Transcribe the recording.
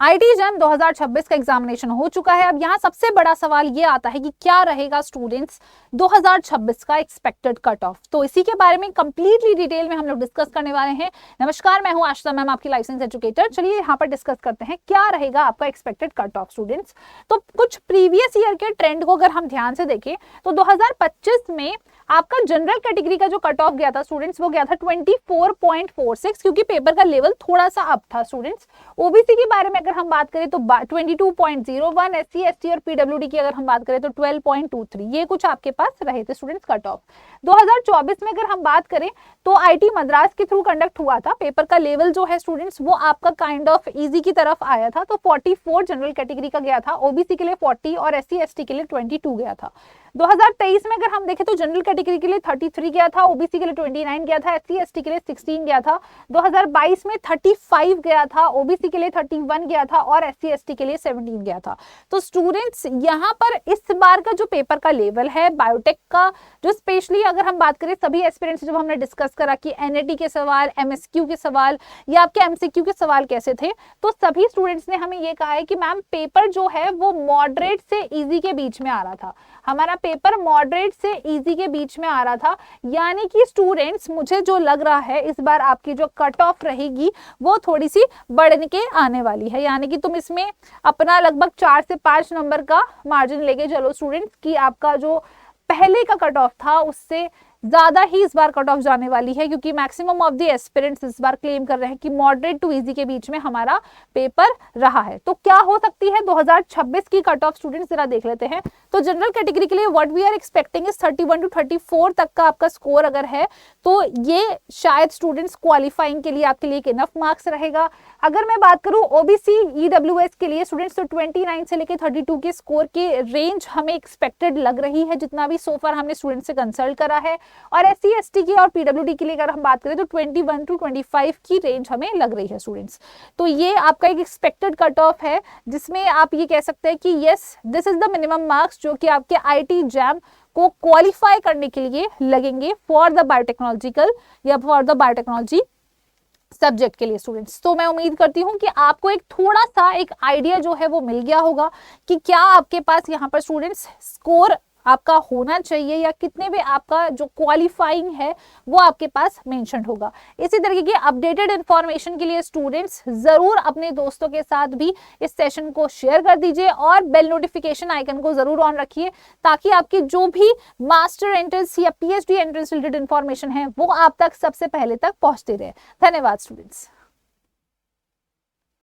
IT jam 2026 का examination हो चुका है। अब यहाँ सबसे बड़ा सवाल ये आता है कि क्या रहेगा स्टूडेंट्स 2026 का एक्सपेक्टेड कट ऑफ। तो इसी के बारे में कंप्लीटली डिटेल में हम लोग डिस्कस करने वाले हैं। नमस्कार, मैं हूँ आशिता मैम, आपकी लाइसेंस एजुकेटर। चलिए यहाँ पर डिस्कस करते हैं क्या रहेगा आपका एक्सपेक्टेड कट ऑफ स्टूडेंट्स। तो कुछ प्रीवियस ईयर के ट्रेंड को अगर हम ध्यान से देखें तो 2025 में आपका जनरल कैटेगरी का जो कट ऑफ गया था स्टूडेंट्स, वो गया था 24.46, क्योंकि पेपर का लेवल थोड़ा सा अप था स्टूडेंट्स। ओबीसी के बारे में अगर हम बात करें तो 22.01, एससी एसटी और पीडब्ल्यूडी की अगर हम बात करें तो 12.23, ये कुछ आपके पास रहे थे स्टूडेंट्स कट ऑफ। 2024 में अगर हम बात करें तो आईटी मद्रास के थ्रू कंडक्ट हुआ था। पेपर का लेवल जो है स्टूडेंट्स वो आपका काइंड ऑफ इजी की तरफ आया था। तो 44 जनरल कैटेगरी का गया था, ओबीसी के लिए 40 और एससी एसटी के लिए 22 गया था। 2023 में अगर हम देखें तो जनरल कैटेगरी के लिए 33 गया था, ओबीसी के लिए 29 गया था, एससी एसटी के लिए 16 गया था। 2022 में 35 गया था, ओबीसी के लिए 31 गया था और एससी एसटी के लिए 17 गया था। तो स्टूडेंट्स यहाँ पर इस बार का जो पेपर का लेवल है बायोटेक का, जो स्पेशली अगर हम बात करें सभी एस्पिरेंट्स, जब हमने डिस्कस करा कि एनएटी के सवाल, एमएसक्यू के सवाल या आपके एमसीक्यू के सवाल कैसे थे, तो सभी स्टूडेंट्स ने हमें ये कहा है कि मैम पेपर जो है वो मॉडरेट से इजी के बीच में आ रहा था। हमारा पेपर मॉडरेट से इजी के बीच में आ रहा था, यानी कि स्टूडेंट्स मुझे जो लग रहा है इस बार आपकी जो कट ऑफ रहेगी वो थोड़ी सी बढ़ के आने वाली है। यानी कि तुम इसमें अपना लगभग 4 से 5 नंबर का मार्जिन लेके चलो स्टूडेंट्स, कि आपका जो पहले का कट ऑफ था उससे ज्यादा ही इस बार कट ऑफ जाने वाली है, क्योंकि मैक्सिमम ऑफ द एस्पिरेंट्स इस बार क्लेम कर रहे हैं कि मॉडरेट टू इजी के बीच में हमारा पेपर रहा है। तो क्या हो सकती है 2026 की कट ऑफ स्टूडेंट्स, जरा देख लेते हैं। तो जनरल कैटेगरी के लिए what we are expecting is 31 to 34 तक का आपका स्कोर अगर है तो ये शायद स्टूडेंट्स क्वालिफाइंग के लिए आपके लिए एक इनफ मार्क्स रहेगा। अगर मैं बात करूं ओबीसी ईडब्ल्यूएस के लिए स्टूडेंट्स, तो 29 से लेकर 32 के स्कोर की रेंज हमें एक्सपेक्टेड लग रही है, जितना भी सोफर हमने स्टूडेंट से कंसल्ट करा है। और एससी एसटी की और पीडब्ल्यूडी के लिए अगर हम बात करें तो 21 to 25 की रेंज हमें लग रही है स्टूडेंट्स। तो ये आपका एक एक्सपेक्टेड कट ऑफ है, जिसमें आप ये कह सकते हैं कि yes this is the minimum marks जो कि आपके आईटी जैम को क्वालिफाई करने के लिए लगेंगे फॉर द बायोटेक्नोलॉजिकल या फॉर द बायोटेक्नोलॉजी सब्जेक्ट के लिए स्टूडेंट्स। तो मैं उम्मीद करती हूँ कि आपको एक थोड़ा सा एक आइडिया जो है वो मिल गया होगा कि क्या आपके पास यहाँ पर स्टूडेंट्स स्कोर आपका होना चाहिए या कितने में आपका जो क्वालिफाइंग है वो आपके पास मेंशन होगा। इसी तरीके की अपडेटेड इंफॉर्मेशन के लिए स्टूडेंट्स जरूर अपने दोस्तों के साथ भी इस सेशन को शेयर कर दीजिए और बेल नोटिफिकेशन आइकन को जरूर ऑन रखिए, ताकि आपकी जो भी मास्टर एंट्रेंस या पीएचडी एंट्रेंस रिलेटेड इंफॉर्मेशन है वो आप तक सबसे पहले तक पहुंचती रहे। धन्यवाद स्टूडेंट्स।